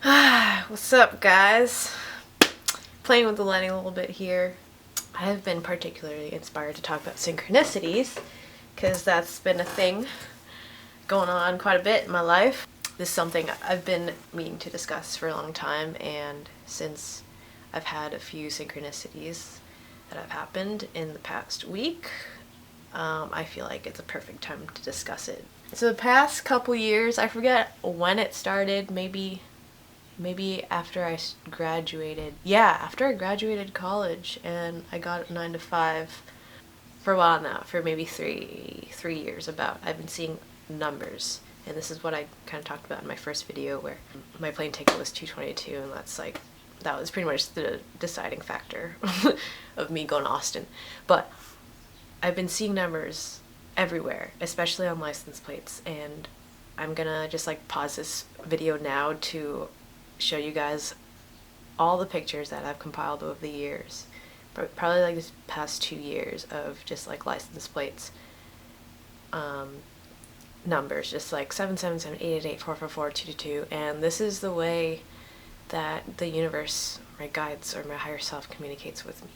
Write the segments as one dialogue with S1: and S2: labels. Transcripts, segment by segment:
S1: What's up, guys? Playing with the lighting a little bit here. I have been particularly inspired to talk about synchronicities because that's been a thing going on quite a bit in my life. This is something I've been meaning to discuss for a long time, and since I've had a few synchronicities that have happened in the past week, I feel like it's a perfect time to discuss it. So the past couple years, I forget when it started, maybe after I graduated. Yeah, after I graduated college and I got a 9 to 5 for a while now, for maybe three years about. I've been seeing numbers, and this is what I kind of talked about in my first video, where my plane ticket was 222, and that was pretty much the deciding factor of me going to Austin. But I've been seeing numbers everywhere, especially on license plates, and I'm gonna just pause this video now to show you guys all the pictures that I've compiled over the years, probably this past 2 years, of just license plates, numbers, just 777, 888, 444, 222, and this is the way that the universe, my guides, or my higher self communicates with me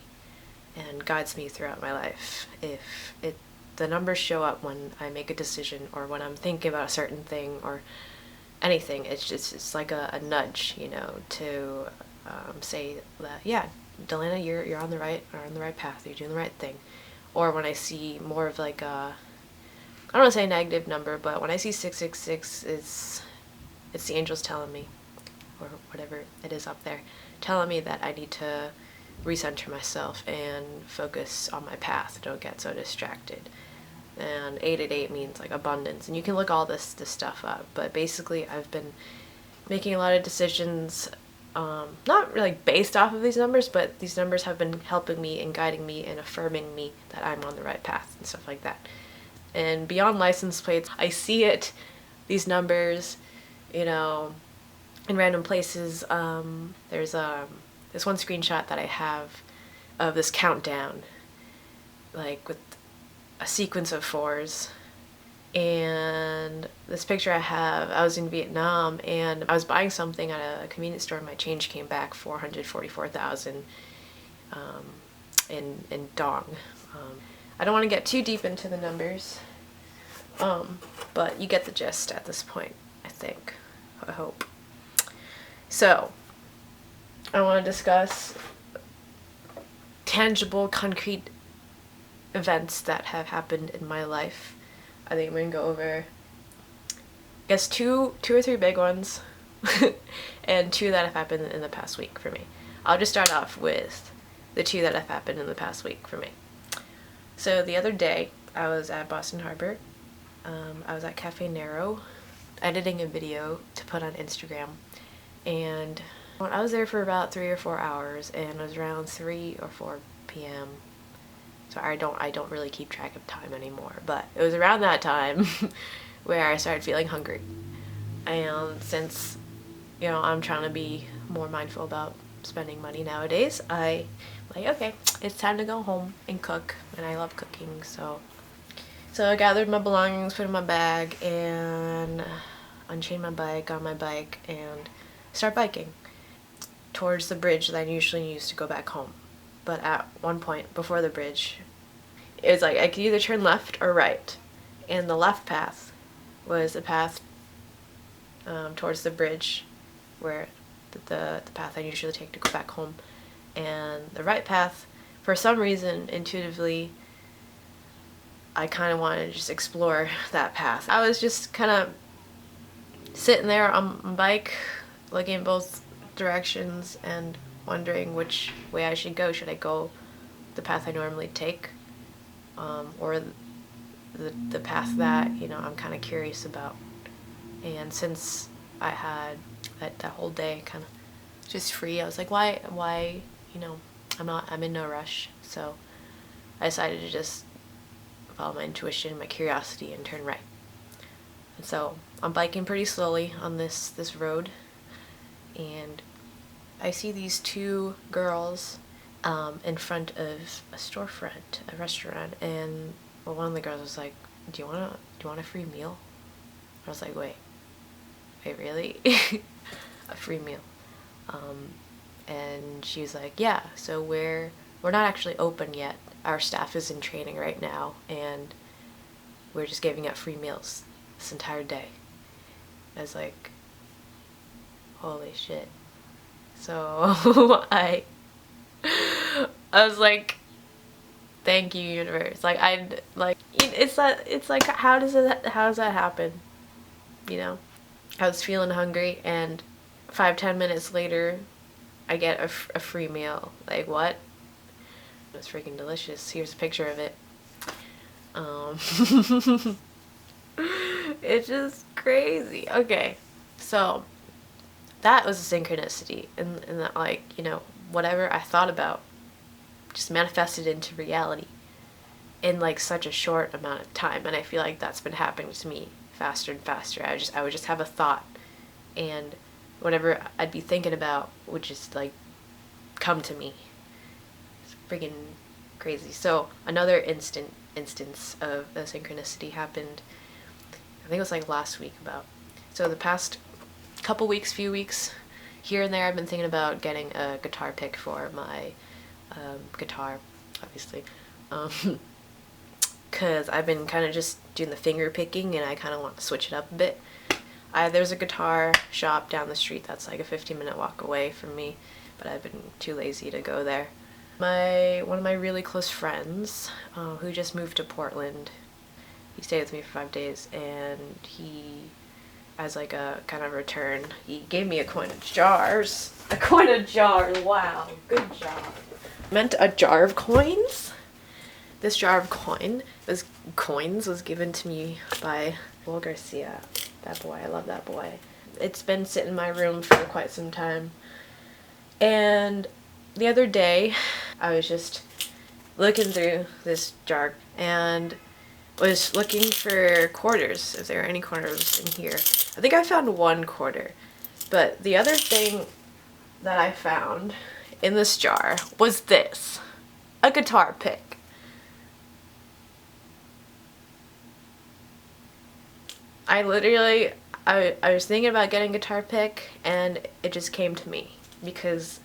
S1: and guides me throughout my life. If the numbers show up when I make a decision, or when I'm thinking about a certain thing, or anything, it's like a nudge, to say that, yeah, Dalena, you're on the right path, you're doing the right thing. Or when I see more of I don't want to say a negative number, but when I see 666, it's the angels telling me, or whatever it is up there, telling me that I need to recenter myself and focus on my path, don't get so distracted. And 888 means abundance, and you can look all this stuff up, but basically I've been making a lot of decisions, not really based off of these numbers, but these numbers have been helping me and guiding me and affirming me that I'm on the right path and stuff like that. And beyond license plates, I see these numbers, in random places. There's this one screenshot that I have of this countdown, with a sequence of 4s, and this picture I have, I was in Vietnam and I was buying something at a convenience store, and my change came back 444,000 in dong. I don't want to get too deep into the numbers, but you get the gist at this point, I think. I hope. So, I want to discuss tangible, concrete events that have happened in my life. I think I'm going to go over, I guess, two or three big ones, and 2 that have happened in the past week for me. I'll just start off with the 2 that have happened in the past week for me. So the other day, I was at Boston Harbor. I was at Cafe Nero, editing a video to put on Instagram, and I was there for about 3 or 4 hours, and it was around 3 or 4 p.m. So I don't really keep track of time anymore, but it was around that time where I started feeling hungry. And since, I'm trying to be more mindful about spending money nowadays, okay, it's time to go home and cook, and I love cooking, so I gathered my belongings, put in my bag, and unchained my bike, got on my bike, and start biking towards the bridge that I usually use to go back home. But at one point before the bridge, it was I could either turn left or right, and the left path was the path towards the bridge, where the path I usually take to go back home, and the right path, for some reason, intuitively, I kind of wanted to just explore that path. I was just kind of sitting there on my bike, looking in both directions and wondering which way I should go. Should I go the path I normally take, or the path that I'm kind of curious about? And since I had that whole day kind of just free, I was like, why I'm in no rush, so I decided to just follow my intuition, my curiosity, and turn right. And so I'm biking pretty slowly on this road, and I see these 2 girls in front of a storefront, a restaurant, and one of the girls was like, do you want a free meal? I was like, wait, really? a free meal. And she was like, yeah, so we're not actually open yet. Our staff is in training right now, and we're just giving out free meals this entire day. I was like, holy shit. So I was like, thank you, universe. Like, it's like, how does that happen? You know, I was feeling hungry, and 5-10 minutes later, I get a free meal. Like, what? It was freaking delicious. Here's a picture of it. It's just crazy. Okay, so that was a synchronicity, and that, like, you know, whatever I thought about just manifested into reality in like such a short amount of time. And I feel like that's been happening to me faster and faster. I would just have a thought, and whatever I'd be thinking about would just like come to me. It's freaking crazy. So another instance of a synchronicity happened, I think it was like last week about. So the past few weeks, here and there, I've been thinking about getting a guitar pick for my guitar, obviously, because I've been kind of just doing the finger picking, and I kind of want to switch it up a bit. There's a guitar shop down the street that's like a 15-minute walk away from me, but I've been too lazy to go there. One of my really close friends, who just moved to Portland, he stayed with me for 5 days, and he, as like a kind of return, he gave me a coin of jars. A coin of jars, wow, good job. Meant a jar of coins. This jar of coins was given to me by Will Garcia. That boy, I love that boy. It's been sitting in my room for quite some time. And the other day, I was just looking through this jar and was looking for quarters, if there are any quarters in here. I think I found 1 quarter. But the other thing that I found in this jar was this. A guitar pick. I literally, I was thinking about getting a guitar pick, and it just came to me because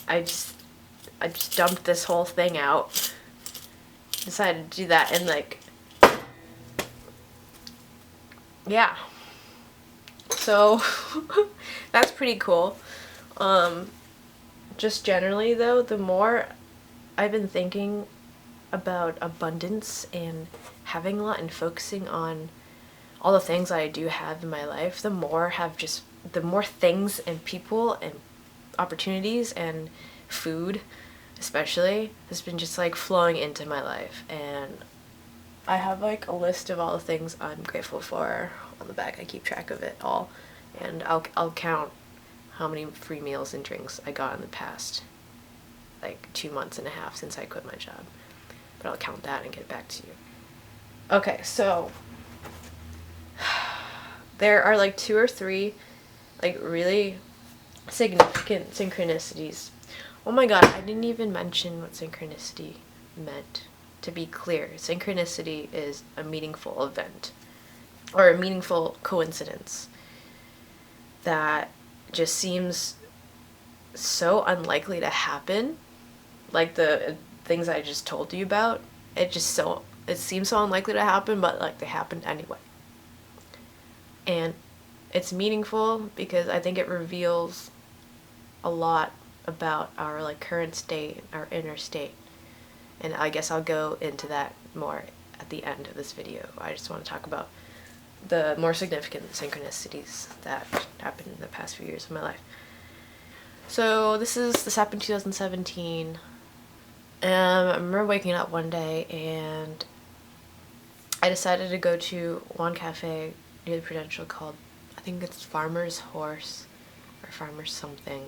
S1: I just dumped this whole thing out, decided to do that, and like, yeah. So that's pretty cool. Just generally though, the more I've been thinking about abundance and having a lot and focusing on all the things I do have in my life, the more things and people and opportunities and food especially has been just like flowing into my life. And I have like a list of all the things I'm grateful for on the back. I keep track of it all, and I'll count how many free meals and drinks I got in the past like 2.5 months since I quit my job. But I'll count that and get back to you. Okay, so there are like 2 or 3 like really significant synchronicities. Oh my god, I didn't even mention what synchronicity meant. To be clear, synchronicity is a meaningful event or a meaningful coincidence that just seems so unlikely to happen. Like the things I just told you about, it seems so unlikely to happen, but like they happened anyway. And it's meaningful because I think it reveals a lot about our like current state, our inner state. And I guess I'll go into that more at the end of this video. I just want to talk about the more significant synchronicities that happened in the past few years of my life. So this happened in 2017. I remember waking up one day and I decided to go to one cafe near the Prudential called, I think it's Farmer's Horse or Farmer's something.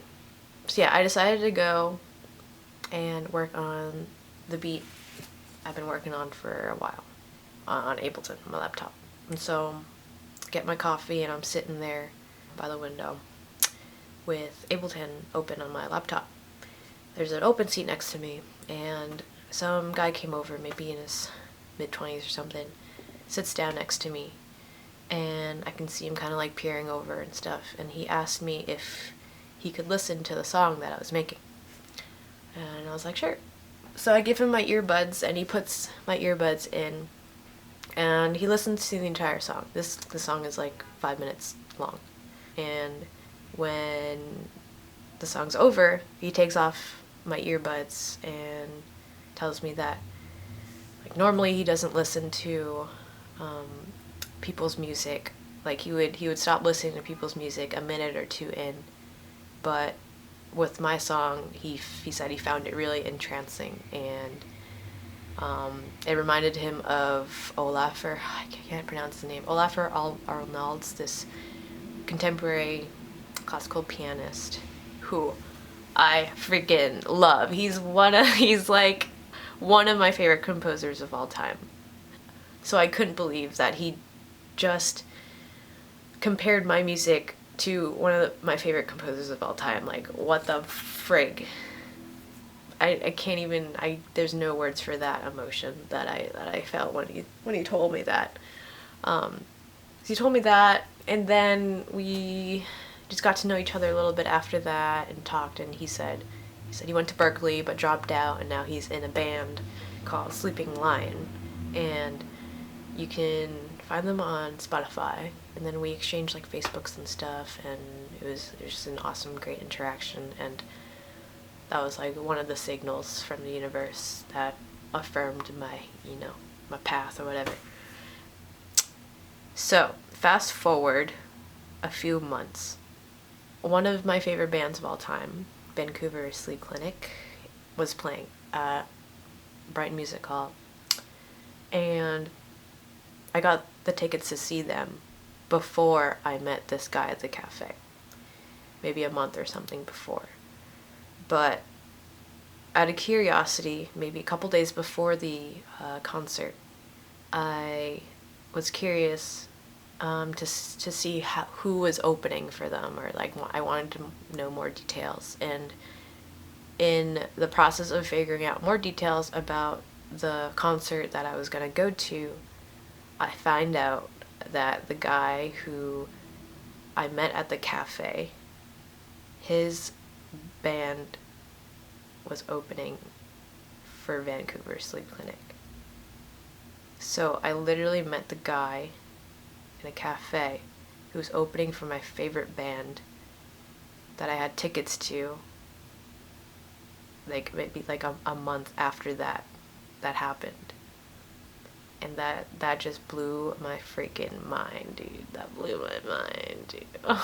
S1: So yeah, I decided to go and work on the beat I've been working on for a while on Ableton, my laptop. And so get my coffee and I'm sitting there by the window with Ableton open on my laptop. There's an open seat next to me, and some guy came over, maybe in his mid-20s or something, sits down next to me, and I can see him kind of like peering over and stuff, and he asked me if he could listen to the song that I was making. And I was like, sure. So I give him my earbuds, and he puts my earbuds in, and he listens to the entire song. The song is like 5 minutes long. And when the song's over, he takes off my earbuds and tells me that, like, normally he doesn't listen to people's music. Like, he would stop listening to people's music a minute or two in, but with my song, he said he found it really entrancing, and it reminded him of Olafur, I can't pronounce the name, Olafur Arnalds, this contemporary classical pianist who I freaking love. He's like one of my favorite composers of all time. So I couldn't believe that he just compared my music to one of my favorite composers of all time. Like, what the frig? I can't even, there's no words for that emotion that I felt when he told me that. He told me that, and then we just got to know each other a little bit after that and talked, and he said he went to Berkeley but dropped out, and now he's in a band called Sleeping Lion, and you can find them on Spotify. And then we exchanged like Facebooks and stuff, and it was just an awesome, great interaction, and that was like one of the signals from the universe that affirmed my, my path or whatever. So, fast forward a few months. One of my favorite bands of all time, Vancouver Sleep Clinic, was playing at Brighton Music Hall, and I got the tickets to see them before I met this guy at the cafe, maybe a month or something before. But out of curiosity, maybe a couple days before the concert, I was curious to see who was opening for them, or like I wanted to know more details. And in the process of figuring out more details about the concert that I was going to go to, I find out that the guy who I met at the cafe, his band was opening for Vancouver Sleep Clinic. So I literally met the guy in a cafe who was opening for my favorite band that I had tickets to, like maybe like a month after that happened. And that just blew my freaking mind, dude. That blew my mind, dude.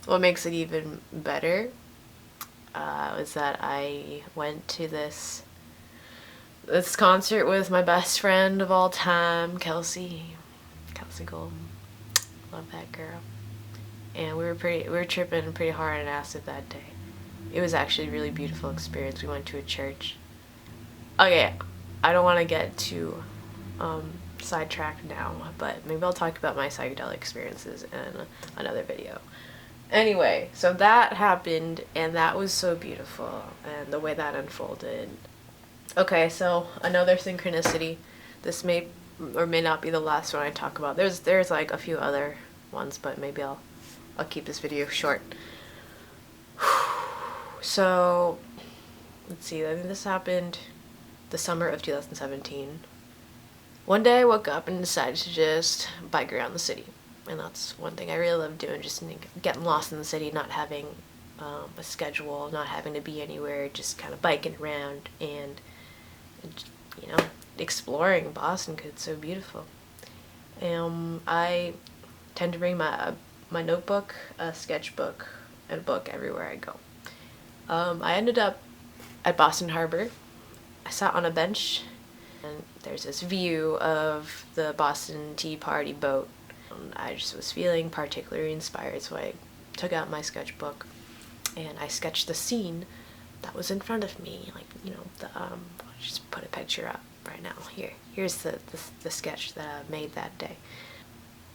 S1: What makes it even better was that I went to this concert with my best friend of all time, Kelsey Golden. Love that girl. And we were tripping pretty hard on acid that day. It was actually a really beautiful experience. We went to a church. Okay, I don't want to get too sidetracked now, but maybe I'll talk about my psychedelic experiences in another video. Anyway, so that happened, and that was so beautiful, and the way that unfolded. Okay, so another synchronicity. This may or may not be the last one I talk about. There's like a few other ones, but maybe I'll keep this video short. So, let's see, I think this happened the summer of 2017. One day I woke up and decided to just bike around the city. And that's one thing I really love doing, just getting lost in the city, not having a schedule, not having to be anywhere, just kind of biking around and exploring Boston because it's so beautiful. I tend to bring my notebook, a sketchbook, and a book everywhere I go. I ended up at Boston Harbor. I sat on a bench, and there's this view of the Boston Tea Party boat. I just was feeling particularly inspired, so I took out my sketchbook and I sketched the scene that was in front of me. Like, I'll just put a picture up right now. Here's the sketch that I made that day.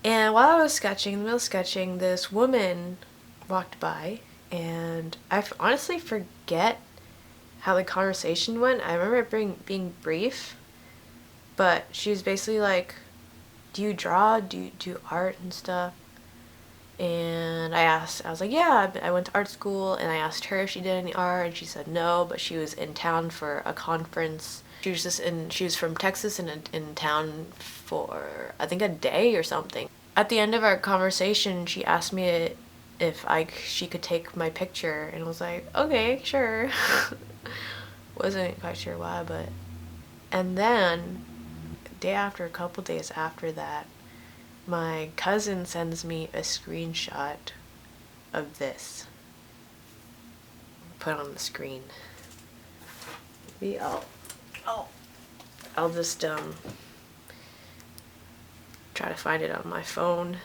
S1: And while I was sketching, in the middle of sketching, this woman walked by, and I honestly forget how the conversation went. I remember it being brief, but she was basically like, do you draw? Do you do art and stuff? And I was like, yeah, I went to art school, and I asked her if she did any art, and she said no, but she was in town for a conference. She was from Texas and in town for, I think, a day or something. At the end of our conversation, she asked me if she could take my picture, and I was like, okay, sure. Wasn't quite sure why, but... And then, a couple days after that, my cousin sends me a screenshot of this. Put on the screen. Maybe I'll just try to find it on my phone.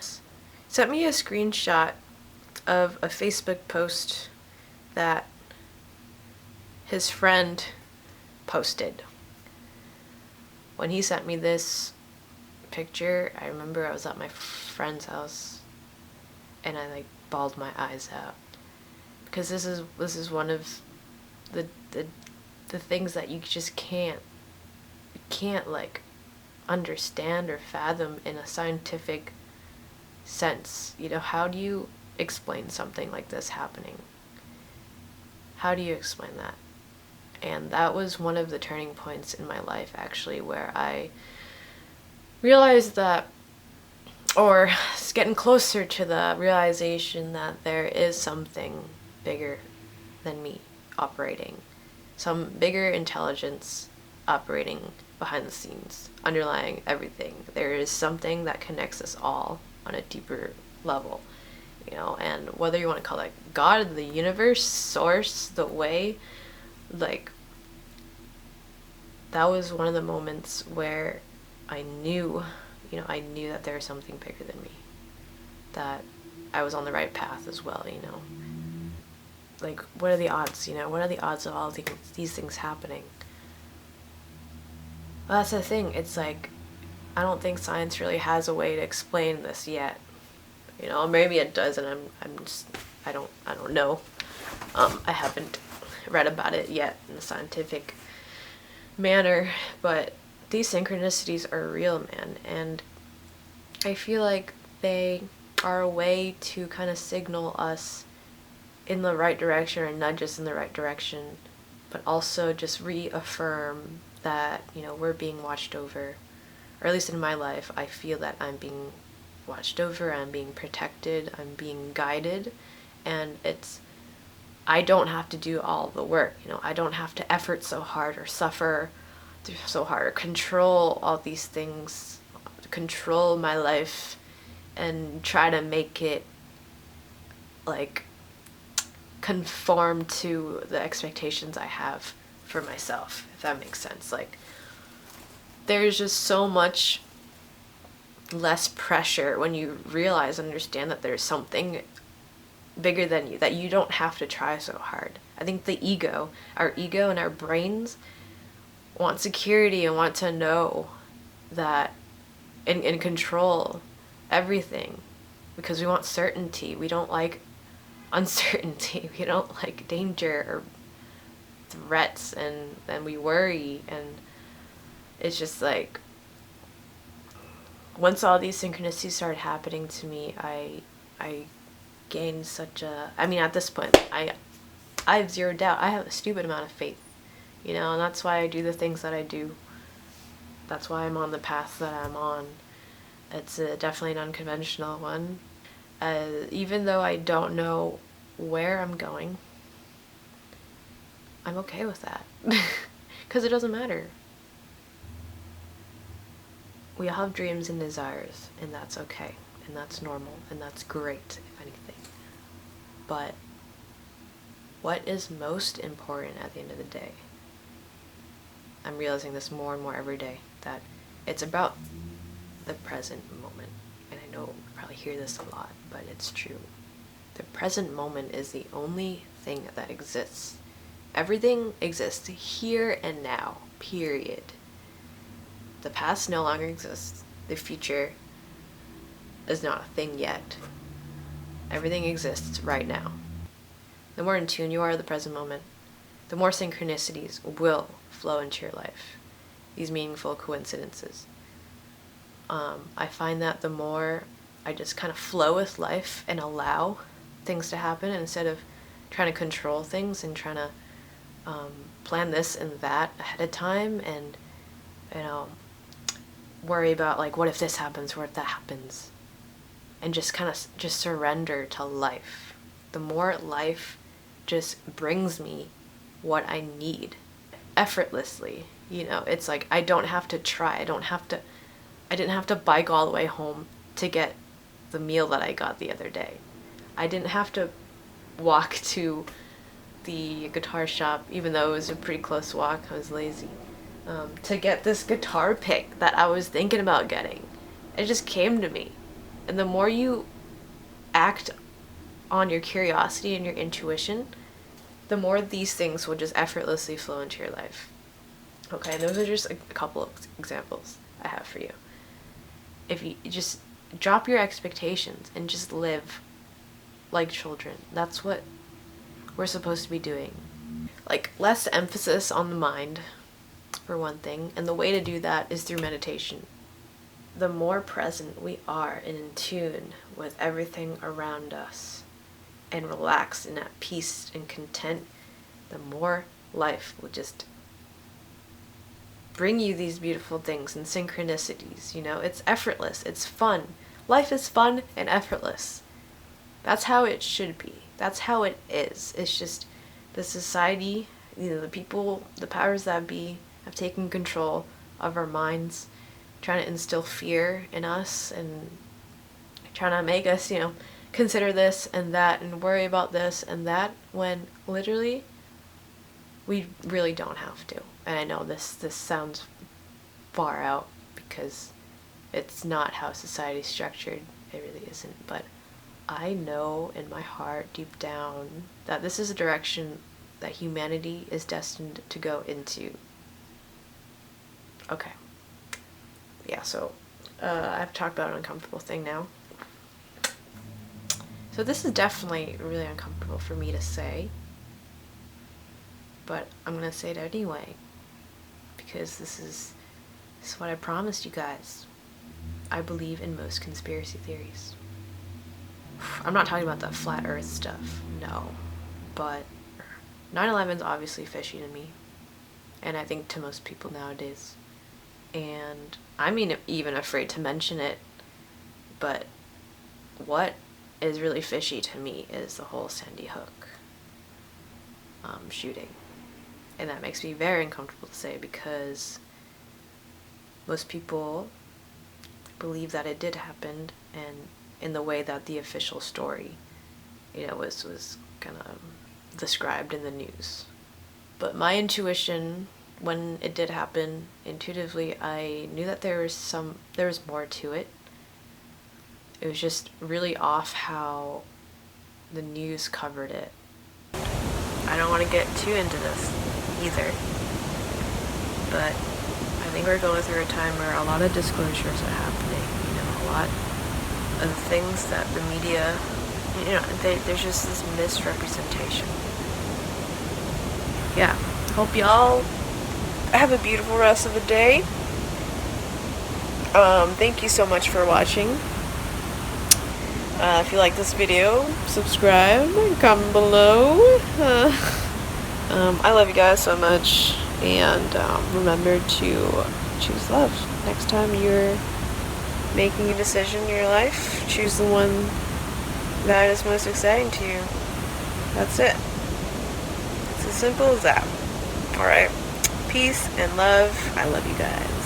S1: Sent me a screenshot of a Facebook post that his friend posted. When he sent me this picture, I remember I was at my friend's house and I like bawled my eyes out, because this is one of the things that you just can't like understand or fathom in a scientific sense. You know, how do you explain something like this happening? How do you explain that? And that was one of the turning points in my life, actually, where I realized that, or getting closer to the realization that there is something bigger than me operating. Some bigger intelligence operating behind the scenes, underlying everything. There is something that connects us all on a deeper level, you know, and whether you want to call it God, the universe, source, the way, like, that was one of the moments where I knew that there was something bigger than me, that I was on the right path as well, you know. Like, what are the odds, you know? What are the odds of all these things happening? Well, that's the thing. It's like, I don't think science really has a way to explain this yet. You know, maybe it does, and I don't know. I haven't read about it yet in a scientific manner, but these synchronicities are real, man, and I feel like they are a way to kind of signal us in the right direction, or nudge us in the right direction, but also just reaffirm that, you know, we're being watched over. Or at least in my life, I feel that I'm being watched over, I'm being protected, I'm being guided, and I don't have to do all the work, you know, I don't have to effort so hard or suffer so hard or control all these things, control my life and try to make it like conform to the expectations I have for myself, if that makes sense. Like, there's just so much less pressure when you realize and understand that there's something bigger than you, that you don't have to try so hard. I think our ego and our brains want security and want to know that and control everything, because we want certainty. We don't like uncertainty. We don't like danger or threats, and then we worry, and it's just like, once all these synchronicities started happening to me, I gained such a, I mean, at this point, I have zero doubt. I have a stupid amount of faith, you know, and that's why I do the things that I do. That's why I'm on the path that I'm on. It's definitely an unconventional one. Even though I don't know where I'm going, I'm okay with that. Because it doesn't matter. We all have dreams and desires, and that's okay, and that's normal, and that's great, if anything. But what is most important at the end of the day? I'm realizing this more and more every day, that it's about the present moment. And I know you probably hear this a lot, but it's true. The present moment is the only thing that exists. Everything exists here and now, period. The past no longer exists. The future is not a thing yet. Everything exists right now. The more in tune you are to the present moment, the more synchronicities will flow into your life. These meaningful coincidences. I find that the more I just kind of flow with life and allow things to happen instead of trying to control things and trying to plan this and that ahead of time, and worry about like, what if this happens, what if that happens, and just kind of just surrender to life. The more life just brings me what I need effortlessly, it's like I don't have to try. I didn't have to bike all the way home to get the meal that I got the other day. I didn't have to walk to the guitar shop, even though it was a pretty close walk. I was lazy, to get this guitar pick that I was thinking about getting. It just came to me. And the more you act on your curiosity and your intuition, the more these things will just effortlessly flow into your life. Okay, and those are just a couple of examples I have for you. If you just drop your expectations and just live like children, that's what we're supposed to be doing. Like, less emphasis on the mind, for one thing, and the way to do that is through meditation. The more present we are and in tune with everything around us, and relaxed and at peace and content, the more life will just bring you these beautiful things and synchronicities. It's effortless, it's fun. Life is fun and effortless. That's how it should be. That's how it is. It's just the society, the people, the powers that be have taken control of our minds, trying to instill fear in us and trying to make us, consider this and that and worry about this and that, when literally we really don't have to. And I know this sounds far out because it's not how society's structured. It really isn't. But I know in my heart, deep down, that this is a direction that humanity is destined to go into. Okay. Yeah, so I've talked about an uncomfortable thing now. So this is definitely really uncomfortable for me to say, but I'm going to say it anyway, because this is what I promised you guys. I believe in most conspiracy theories. I'm not talking about the flat earth stuff, no, but 9/11 is obviously fishy to me, and I think to most people nowadays, and I'm even afraid to mention it, but what is really fishy to me is the whole Sandy Hook shooting, and that makes me very uncomfortable to say, because most people believe that it did happen, and in the way that the official story, was kind of described in the news. But my intuition, when it did happen, intuitively, I knew that there was more to it. It was just really off how the news covered it. I don't want to get too into this either, but I think we're going through a time where a lot of disclosures are happening. A lot of the things that the media, there's just this misrepresentation. Yeah, hope y'all have a beautiful rest of the day. Thank you so much for watching. If you like this video, subscribe and comment below. I love you guys so much, and remember to choose love. Next time you're making a decision in your life, choose the one that is most exciting to you. That's it. It's as simple as that. Alright. Peace and love. I love you guys.